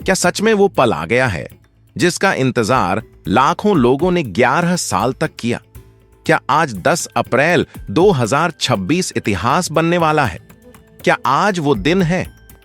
क्या सच में वो पल आ गया है जिसका इंतजार लाखों लोगों ने 11 साल तक किया? क्या आज 10 अप्रैल 2026 इतिहास बनने वाला है? क्या आज वो दिन है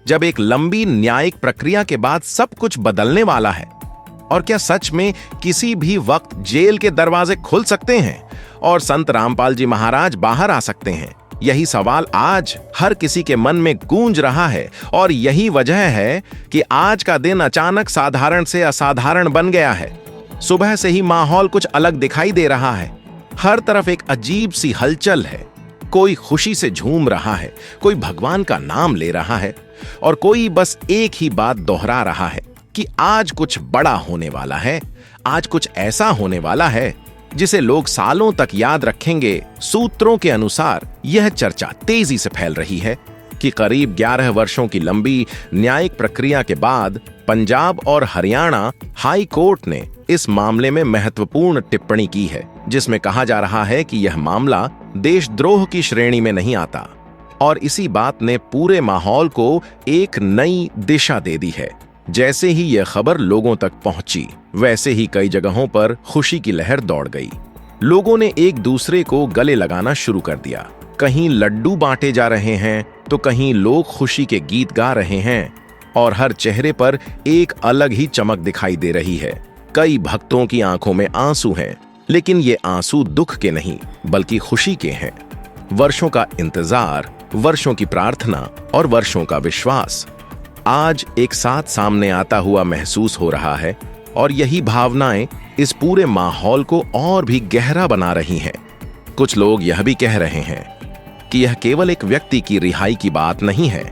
जब एक लंबी न्यायिक प्रक्रिया के बाद सब कुछ बदलने वाला है? और क्या सच में किसी भी वक्त जेल के दरवाजे खुल सकते हैं और संत रामपाल जी महाराज बाहर आ सकते हैं? यही सवाल आज हर किसी के मन में गूंज रहा है और यही वजह है कि आज का दिन अचानक साधारण से असाधारण बन गया है। सुबह से ही माहौल कुछ अलग दिखाई दे रहा है। हर तरफ एक अजीब सी हलचल है। कोई खुशी से झूम रहा है, कोई भगवान का नाम ले रहा है और कोई बस एक ही बात दोहरा रहा है कि आज कुछ बड़ा होने वाला है, आज कुछ ऐसा होने वाला है जिसे लोग सालों तक याद रखेंगे। सूत्रों के अनुसार यह चर्चा तेजी से फैल रही है कि करीब 11 वर्षों की लंबी न्यायिक प्रक्रिया के बाद पंजाब और हरियाणा हाई कोर्ट ने इस मामले में महत्वपूर्ण टिप्पणी की है, जिसमें कहा जा रहा है कि यह मामला देशद्रोह की श्रेणी में नहीं आता। और इसी बात ने पूरे माहौल को एक नई दिशा दे दी है। जैसे ही यह खबर लोगों तक पहुंची, वैसे ही कई जगहों पर खुशी की लहर दौड़ गई। लोगों ने एक दूसरे को गले लगाना शुरू कर दिया। कहीं लड्डू बांटे जा रहे हैं तो कहीं लोग खुशी के गीत गा रहे हैं और हर चेहरे पर एक अलग ही चमक दिखाई दे रही है। कई भक्तों की आंखों में आंसू हैं, लेकिन ये आंसू दुख के नहीं बल्कि खुशी के हैं। वर्षों का इंतजार, वर्षों की प्रार्थना और वर्षों का विश्वास आज एक साथ सामने आता हुआ महसूस हो रहा है और यही भावनाएं इस पूरे माहौल को और भी गहरा बना रही हैं। कुछ लोग यह भी कह रहे हैं कि यह केवल एक व्यक्ति की रिहाई की बात नहीं है,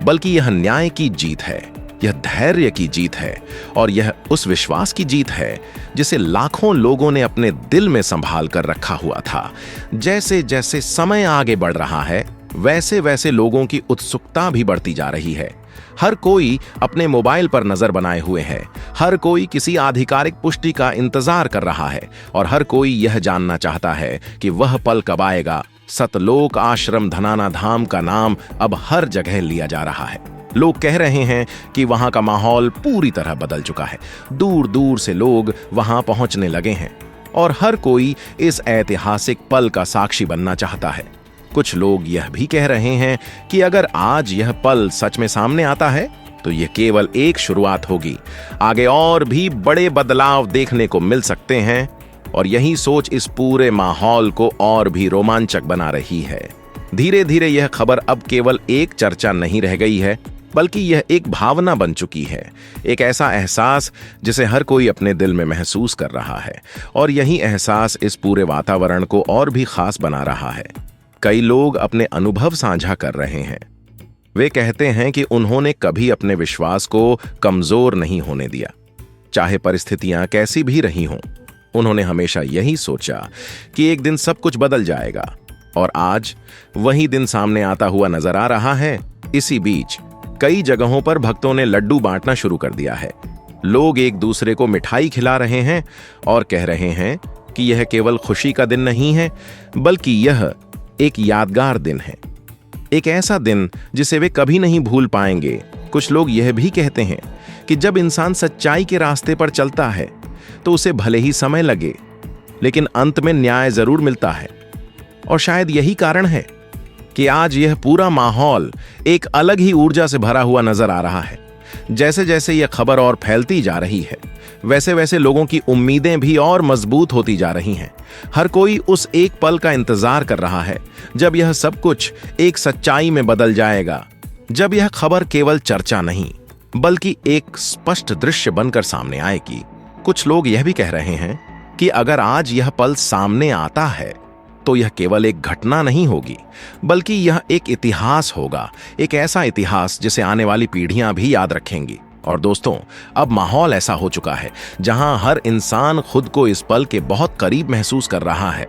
बल्कि यह न्याय की जीत है, यह धैर्य की जीत है और यह उस विश्वास की जीत है जिसे लाखों लोगों ने अपने दिल में संभाल कर रखा हुआ था। जैसे जैसे समय आगे बढ़ रहा है, वैसे वैसे लोगों की उत्सुकता भी बढ़ती जा रही है। हर कोई अपने मोबाइल पर नजर बनाए हुए है, हर कोई किसी आधिकारिक पुष्टि का इंतजार कर रहा है और हर कोई यह जानना चाहता है कि वह पल कब आएगा। सतलोक आश्रम धनाना धाम का नाम अब हर जगह लिया जा रहा है। लोग कह रहे हैं कि वहां का माहौल पूरी तरह बदल चुका है। दूर दूर से लोग वहां पहुंचने लगे हैं और हर कोई इस ऐतिहासिक पल का साक्षी बनना चाहता है। कुछ लोग यह भी कह रहे हैं कि अगर आज यह पल सच में सामने आता है तो यह केवल एक शुरुआत होगी। आगे और भी बड़े बदलाव देखने को मिल सकते हैं और यही सोच इस पूरे माहौल को और भी रोमांचक बना रही है। धीरे धीरे यह खबर अब केवल एक चर्चा नहीं रह गई है, बल्कि यह एक भावना बन चुकी है, एक ऐसा एहसास जिसे हर कोई अपने दिल में महसूस कर रहा है और यही एहसास इस पूरे वातावरण को और भी खास बना रहा है। कई लोग अपने अनुभव साझा कर रहे हैं। वे कहते हैं कि उन्होंने कभी अपने विश्वास को कमजोर नहीं होने दिया, चाहे परिस्थितियां कैसी भी रही हों। उन्होंने हमेशा यही सोचा कि एक दिन सब कुछ बदल जाएगा और आज वही दिन सामने आता हुआ नजर आ रहा है। इसी बीच कई जगहों पर भक्तों ने लड्डू बांटना शुरू कर दिया है। लोग एक दूसरे को मिठाई खिला रहे हैं और कह रहे हैं कि यह केवल खुशी का दिन नहीं है, बल्कि यह एक यादगार दिन है, एक ऐसा दिन जिसे वे कभी नहीं भूल पाएंगे। कुछ लोग यह भी कहते हैं कि जब इंसान सच्चाई के रास्ते पर चलता है तो उसे भले ही समय लगे, लेकिन अंत में न्याय जरूर मिलता है। और शायद यही कारण है कि आज यह पूरा माहौल एक अलग ही ऊर्जा से भरा हुआ नजर आ रहा है। जैसे जैसे यह खबर और फैलती जा रही है, वैसे वैसे लोगों की उम्मीदें भी और मजबूत होती जा रही हैं। हर कोई उस एक पल का इंतजार कर रहा है जब यह सब कुछ एक सच्चाई में बदल जाएगा, जब यह खबर केवल चर्चा नहीं बल्कि एक स्पष्ट दृश्य बनकर सामने आएगी। कुछ लोग यह भी कह रहे हैं कि अगर आज यह पल सामने आता है तो यह केवल एक घटना नहीं होगी, बल्कि यह एक इतिहास होगा, एक ऐसा इतिहास जिसे आने वाली पीढ़ियां भी याद रखेंगी। और दोस्तों, अब माहौल ऐसा हो चुका है जहां हर इंसान खुद को इस पल के बहुत करीब महसूस कर रहा है।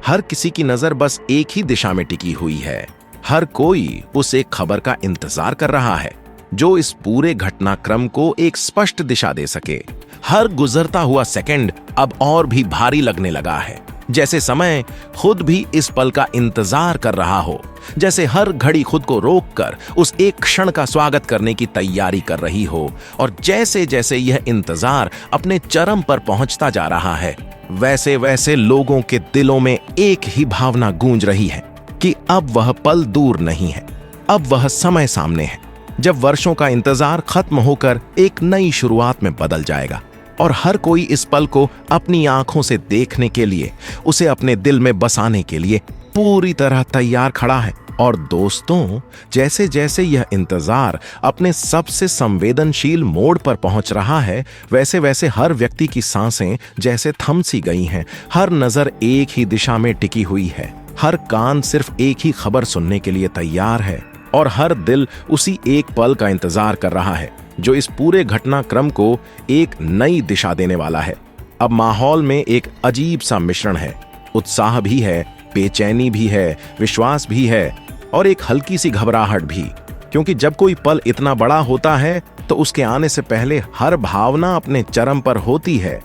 हर किसी की नजर बस एक ही दिशा में टिकी हुई है। हर कोई उस एक खबर का इंतजार कर रहा है जो इस पूरे घटनाक्रम को एक स्पष्ट दिशा दे सके। हर गुजरता हुआ सेकंड अब और भी भारी लगने लगा है जैसे समय खुद भी इस पल का इंतजार कर रहा हो, जैसे हर घड़ी खुद को रोककर उस एक क्षण का स्वागत करने की तैयारी कर रही हो। और जैसे जैसे यह इंतजार अपने चरम पर पहुंचता जा रहा है, वैसे वैसे लोगों के दिलों में एक ही भावना गूंज रही है कि अब वह पल दूर नहीं है, अब वह समय सामने है, जब वर्षों का इंतजार खत्म होकर एक नई शुरुआत में बदल जाएगा। और हर कोई इस पल को अपनी आंखों से देखने के लिए, उसे अपने दिल में बसाने के लिए पूरी तरह तैयार खड़ा है। और दोस्तों, जैसे जैसे यह इंतजार अपने सबसे संवेदनशील मोड़ पर पहुंच रहा है, वैसे वैसे हर व्यक्ति की सांसें जैसे थम सी गई हैं। हर नजर एक ही दिशा में टिकी हुई है, हर कान सिर्फ एक ही खबर सुनने के लिए तैयार है, और हर दिल उसी एक पल का इंतजार कर रहा है जो इस पूरे घटनाक्रम को एक नई दिशा देने वाला है। अब माहौल में एक अजीब सा मिश्रण है, उत्साह भी है, बेचैनी भी है, विश्वास भी है, और एक हल्की सी घबराहट भी, क्योंकि जब कोई पल इतना बड़ा होता है तो उसके आने से पहले हर भावना अपने चरम पर होती है।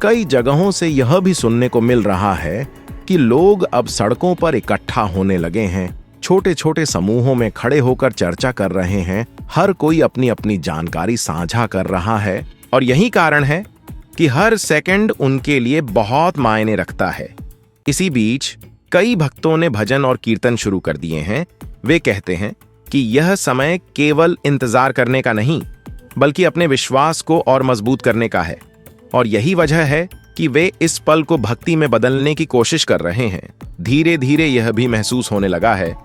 कई जगहों से यह भी सुनने को मिल रहा है कि लोग अब सड़कों पर इकट्ठा होने लगे हैं, छोटे छोटे समूहों में खड़े होकर चर्चा कर रहे हैं, हर कोई अपनी अपनी जानकारी साझा कर रहा है। और यही कारण है कि हर सेकंड उनके लिए बहुत मायने रखता है। इसी बीच कई भक्तों ने भजन और कीर्तन शुरू कर दिए हैं। वे कहते हैं कि यह समय केवल इंतजार करने का नहीं, बल्कि अपने विश्वास को और मजबूत करने का है। और यही वजह है कि वे इस पल को भक्ति में बदलने की कोशिश कर रहे हैं। धीरे धीरे यह भी महसूस होने लगा है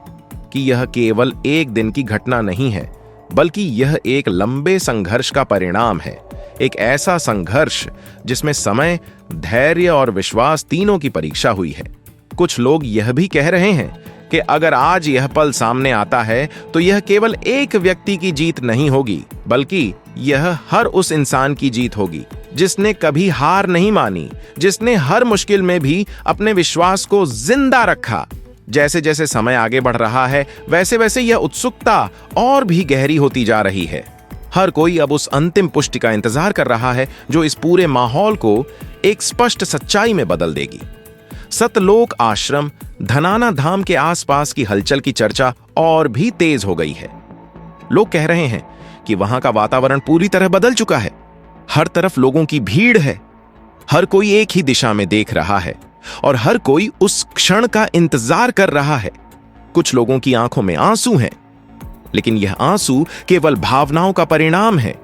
कि यह केवल एक दिन की घटना नहीं है, बल्कि यह एक लंबे संघर्ष का परिणाम है। एक ऐसा संघर्ष जिसमें समय, धैर्य और विश्वास तीनों की परीक्षा हुई है। कुछ लोग यह भी कह रहे हैं कि अगर आज यह पल सामने आता है तो यह केवल एक व्यक्ति की जीत नहीं होगी, बल्कि यह हर उस इंसान की जीत होगी जिसने कभी हार नहीं मानी, जिसने हर मुश्किल में भी अपने विश्वास को जिंदा रखा। जैसे जैसे समय आगे बढ़ रहा है, वैसे वैसे यह उत्सुकता और भी गहरी होती जा रही है। हर कोई अब उस अंतिम पुष्टि का इंतजार कर रहा है जो इस पूरे माहौल को एक स्पष्ट सच्चाई में बदल देगी। सतलोक आश्रम, धनाना धाम के आसपास की हलचल की चर्चा और भी तेज हो गई है। लोग कह रहे हैं कि वहां का वातावरण पूरी तरह बदल चुका है। हर तरफ लोगों की भीड़ है, हर कोई एक ही दिशा में देख रहा है और हर कोई उस क्षण का इंतजार कर रहा है। कुछ लोगों की आंखों में आंसू हैं, लेकिन यह आंसू केवल भावनाओं का परिणाम है।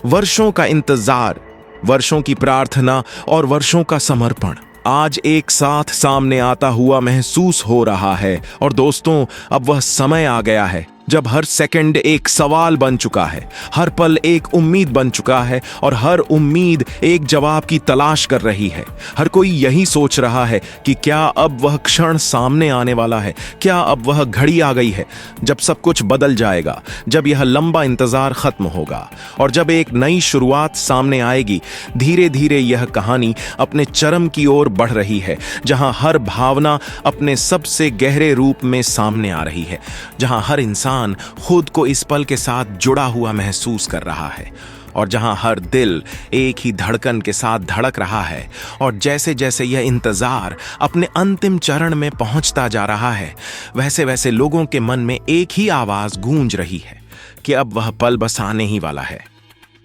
वर्षों का इंतजार, वर्षों की प्रार्थना और वर्षों का समर्पण आज एक साथ सामने आता हुआ महसूस हो रहा है। और दोस्तों, अब वह समय आ गया है जब हर सेकंड एक सवाल बन चुका है, हर पल एक उम्मीद बन चुका है और हर उम्मीद एक जवाब की तलाश कर रही है। हर कोई यही सोच रहा है कि क्या अब वह क्षण सामने आने वाला है, क्या अब वह घड़ी आ गई है जब सब कुछ बदल जाएगा, जब यह लंबा इंतजार खत्म होगा और जब एक नई शुरुआत सामने आएगी। धीरे धीरे यह कहानी अपने चरम की ओर बढ़ रही है, जहां हर भावना अपने सबसे गहरे रूप में सामने आ रही है, जहां हर इंसान खुद को इस पल के साथ जुड़ा हुआ महसूस कर रहा है और जहां हर दिल एक ही धड़कन के साथ धड़क रहा है। और जैसे जैसे यह इंतजार अपने अंतिम चरण में पहुंचता जा रहा है, वैसे वैसे लोगों के मन में एक ही आवाज गूंज रही है कि अब वह पल बस आने ही वाला है।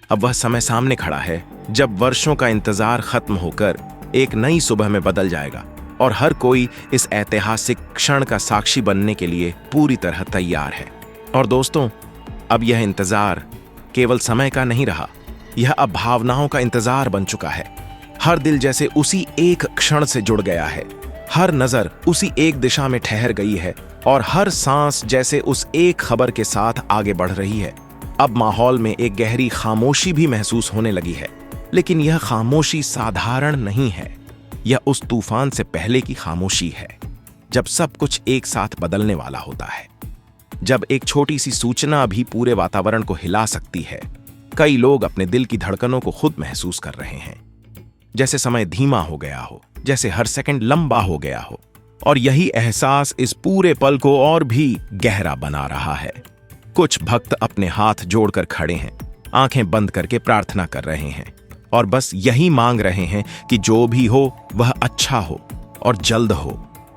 अब वह समय सामने खड़ा है जब वर्षों का इंतजार खत्म होकर एक नई सुबह में बदल जाएगा और हर कोई इस ऐतिहासिक क्षण का साक्षी बनने के लिए पूरी तरह तैयार है। और दोस्तों, अब यह इंतजार केवल समय का नहीं रहा, यह अब भावनाओं का इंतजार बन चुका है। हर दिल जैसे उसी एक क्षण से जुड़ गया है, हर नजर उसी एक दिशा में ठहर गई है और हर सांस जैसे उस एक खबर के साथ आगे बढ़ रही है। अब माहौल में एक गहरी खामोशी भी महसूस होने लगी है, लेकिन यह खामोशी साधारण नहीं है। यह उस तूफान से पहले की खामोशी है जब सब कुछ एक साथ बदलने वाला होता है, जब एक छोटी सी सूचना भी पूरे वातावरण को हिला सकती है। कई लोग अपने दिल की धड़कनों को खुद महसूस कर रहे हैं, जैसे समय धीमा हो गया हो, जैसे हर सेकंड लंबा हो गया हो। और यही एहसास इस पूरे पल को और भी गहरा बना रहा है। कुछ भक्त अपने हाथ जोड़कर खड़े हैं, आंखें बंद करके प्रार्थना कर रहे हैं और बस यही मांग रहे हैं कि जो भी हो वह अच्छा हो और जल्द हो,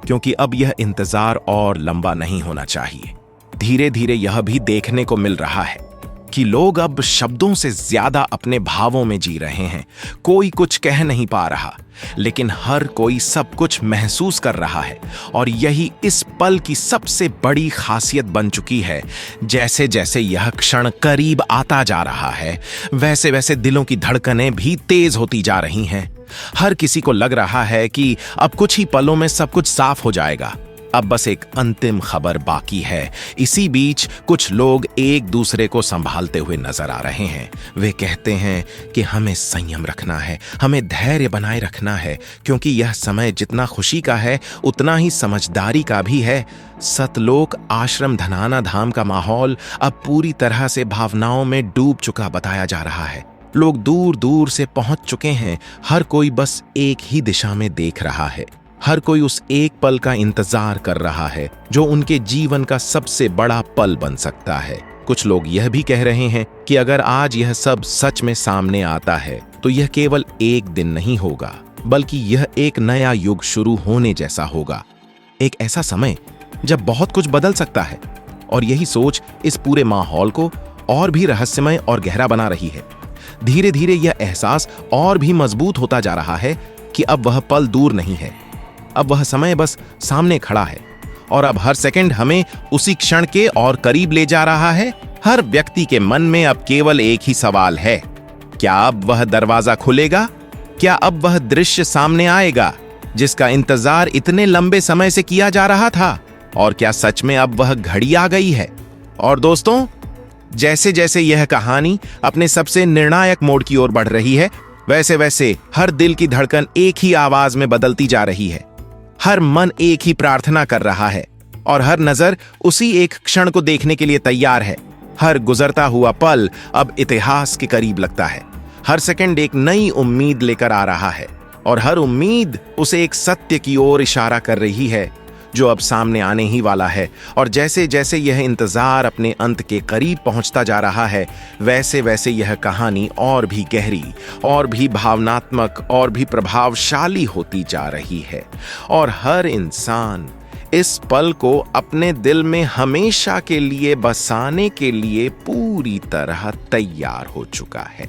क्योंकि अब यह इंतजार और लंबा नहीं होना चाहिए। धीरे धीरे यह भी देखने को मिल रहा है कि लोग अब शब्दों से ज्यादा अपने भावों में जी रहे हैं। कोई कुछ कह नहीं पा रहा, लेकिन हर कोई सब कुछ महसूस कर रहा है। और यही इस पल की सबसे बड़ी खासियत बन चुकी है। जैसे जैसे यह क्षण करीब आता जा रहा है, वैसे वैसे दिलों की धड़कनें भी तेज होती जा रही हैं। हर किसी को लग रहा है कि अब कुछ ही पलों में सब कुछ साफ हो जाएगा। अब बस एक अंतिम खबर बाकी है। इसी बीच कुछ लोग एक दूसरे को संभालते हुए नजर आ रहे हैं। वे कहते हैं कि हमें संयम रखना है, हमें धैर्य बनाए रखना है, क्योंकि यह समय जितना खुशी का है उतना ही समझदारी का भी है। सतलोक आश्रम धनाना धाम का माहौल अब पूरी तरह से भावनाओं में डूब चुका बताया जा रहा है। लोग दूर दूर से पहुंच चुके हैं। हर कोई बस एक ही दिशा में देख रहा है। हर कोई उस एक पल का इंतजार कर रहा है जो उनके जीवन का सबसे बड़ा पल बन सकता है। कुछ लोग यह भी कह रहे हैं कि अगर आज यह सब सच में सामने आता है तो यह केवल एक दिन नहीं होगा, बल्कि यह एक नया युग शुरू होने जैसा होगा। एक ऐसा समय जब बहुत कुछ बदल सकता है। और यही सोच इस पूरे माहौल को और भी रहस्यमय और गहरा बना रही है। धीरे धीरे यह एहसास और भी मजबूत होता जा रहा है कि अब वह पल दूर नहीं है, अब वह समय बस सामने खड़ा है। और अब हर सेकंड हमें उसी क्षण के और करीब ले जा रहा है। हर व्यक्ति के मन में अब केवल एक ही सवाल है, क्या अब वह दरवाजा खुलेगा? क्या अब वह दृश्य सामने आएगा जिसका इंतजार इतने लंबे समय से किया जा रहा था? और क्या सच में अब वह घड़ी आ गई है? और दोस्तों, जैसे जैसे यह कहानी अपने सबसे निर्णायक मोड़ की ओर बढ़ रही है, वैसे वैसे हर दिल की धड़कन एक ही आवाज में बदलती जा रही है। हर मन एक ही प्रार्थना कर रहा है और हर नजर उसी एक क्षण को देखने के लिए तैयार है। हर गुजरता हुआ पल अब इतिहास के करीब लगता है। हर सेकंड एक नई उम्मीद लेकर आ रहा है और हर उम्मीद उसे एक सत्य की ओर इशारा कर रही है जो अब सामने आने ही वाला है। और जैसे जैसे यह इंतजार अपने अंत के करीब पहुंचता जा रहा है, वैसे वैसे यह कहानी और भी गहरी, और भी भावनात्मक, और भी प्रभावशाली होती जा रही है। और हर इंसान इस पल को अपने दिल में हमेशा के लिए बसाने के लिए पूरी तरह तैयार हो चुका है।